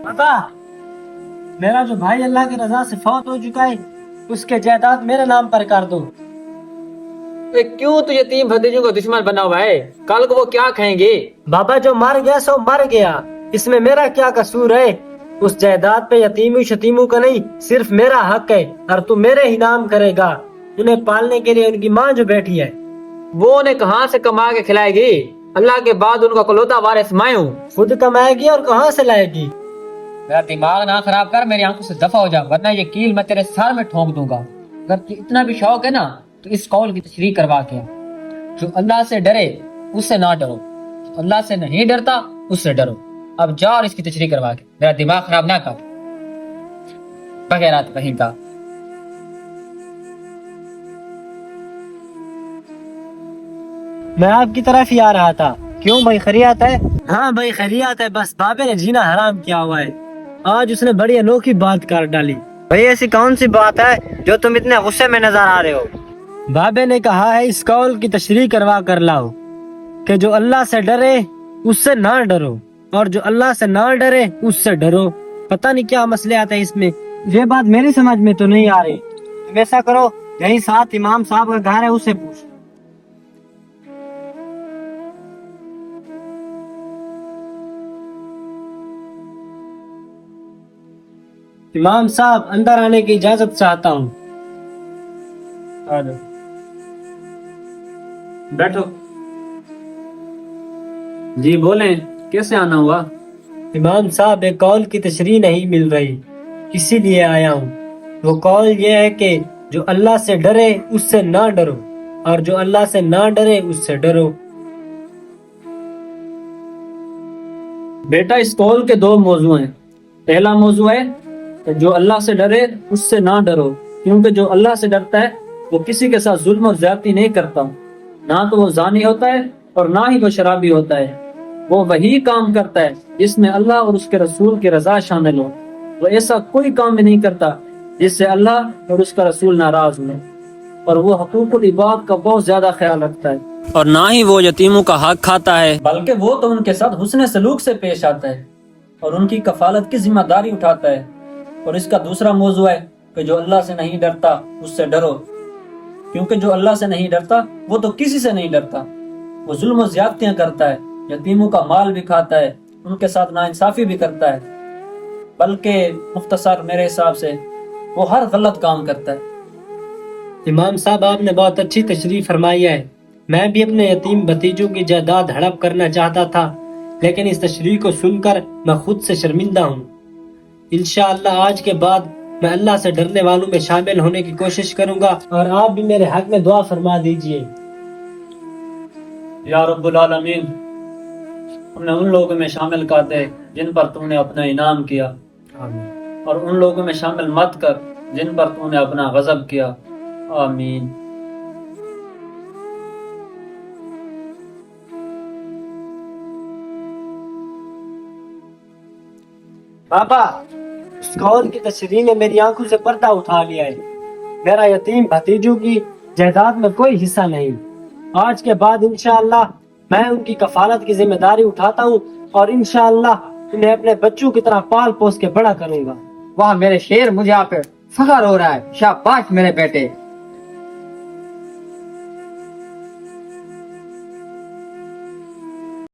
पापा, मेरा जो भाई अल्लाह की रजा से फौत हो चुका है, उसके जायदाद मेरे नाम पर कर दो। क्यों तू यतीम भतीजों को दुश्मन बना हुआ है? कल को वो क्या कहेंगे? बाबा, जो मर गया सो मर गया, इसमें मेरा क्या कसूर है? उस जायदाद पे यतीमों शतीमों का नहीं, सिर्फ मेरा हक है, और तू मेरे ही नाम करेगा। उन्हें पालने के लिए उनकी माँ जो बैठी है, वो उन्हें कहाँ से कमा के खिलाएगी? अल्लाह के बाद उनका इकलौता वारिस मैं हूँ। खुद कमाएगी और कहाँ से लाएगी? मेरा दिमाग ना खराब कर, मेरी आंखों से दफा हो जा, वरना ये कील मैं तेरे सर में ठोक दूंगा। अगर तुझे इतना भी शौक है ना, तो इस कौल की तशरीह करवा के आ। जो अल्लाह से डरे उससे ना डरो, जो अल्लाह से नहीं डरता उससे डरो। अब जा और इसकी तशरीह करवा के, मेरा दिमाग खराब ना कर। बगैरात कहीं का। मैं आपकी तरफ ही आ रहा था। क्यों भाई, खैरियत है? हाँ भाई, खैरियत है, बस बाबे ने जीना हराम किया हुआ है। आज उसने बड़ी अनोखी बात कर डाली। भाई, ऐसी कौन सी बात है जो तुम इतने गुस्से में नजर आ रहे हो? बाबे ने कहा है इस कौल की तशरीह करवा कर लाओ कि जो अल्लाह से डरे उससे ना डरो, और जो अल्लाह से ना डरे उससे डरो। पता नहीं क्या मसले आते हैं इसमें, ये बात मेरी समझ में तो नहीं आ रही। तुम ऐसा करो, यही साथ इमाम साहब का घर है, उससे पूछ। इमाम साहब, अंदर आने की इजाजत चाहता हूँ। बैठो। जी बोलें, कैसे आना हुआ? इमाम साहब, एक कौल की तशरीह नहीं मिल रही, इसीलिए आया हूँ। वो कौल ये है कि जो अल्लाह से डरे उससे ना डरो, और जो अल्लाह से ना डरे उससे डरो। बेटा, इस कौल के दो मौजू हैं। पहला मौजू है कि जो अल्लाह से डरे उससे ना डरो, क्योंकि जो अल्लाह से डरता है वो किसी के साथ जुल्म और ज्यादती नहीं करता। ना तो वो जानी होता है और ना ही वो शराबी होता है। वो वही काम करता है जिसमें अल्लाह और उसके रसूल की रजा शामिल हो। वो ऐसा कोई काम भी नहीं करता जिससे अल्लाह और उसका रसूल नाराज हो। और वो हकूकुल इबाद का बहुत ज्यादा ख्याल रखता है, और ना ही वो यतीमों का हक खाता है, बल्कि वो तो उनके साथ हुस्न सलूक से पेश आता है और उनकी कफालत की जिम्मेदारी उठाता है। और इसका दूसरा मौजू है कि जो अल्लाह से नहीं डरता उससे डरो, क्योंकि जो अल्लाह से नहीं डरता वो तो किसी से नहीं डरता। वो जुल्म और ज्यादतियां करता है, यतीमों का माल भी खाता है, उनके साथ नाइंसाफी भी करता है, बल्कि मुख्तसर मेरे हिसाब से वो हर गलत काम करता है। इमाम साहब, आपने बहुत अच्छी तशरीह फरमाई है। मैं भी अपने यतीम भतीजों की जायदाद हड़प करना चाहता था, लेकिन इस तशरीह को सुनकर मैं खुद से शर्मिंदा हूँ। इंशाअल्लाह आज के बाद मैं अल्लाह से डरने वालों में शामिल होने की कोशिश करूंगा, और आप भी मेरे हक में दुआ फरमा दीजिए। या रब्बुल आलमीन, उन्हें उन लोगों में शामिल कर दे जिन पर तूने अपना इनाम किया, और उन लोगों में शामिल मत कर जिन पर तूने अपना गजब किया। आमीन। पापा, इस कौल की तशरीह ने मेरी आंखों से पर्दा उठा लिया है। मेरा यतीम भतीजों की जायदाद में कोई हिस्सा नहीं। आज के बाद इंशाअल्लाह मैं उनकी कफालत की जिम्मेदारी उठाता हूँ, और इंशाअल्लाह उन्हें अपने बच्चों की तरह पाल पोस के बड़ा करूंगा। वाह मेरे शेर, मुझे आप पे फख्र हो रहा है। शाबाश मेरे बेटे।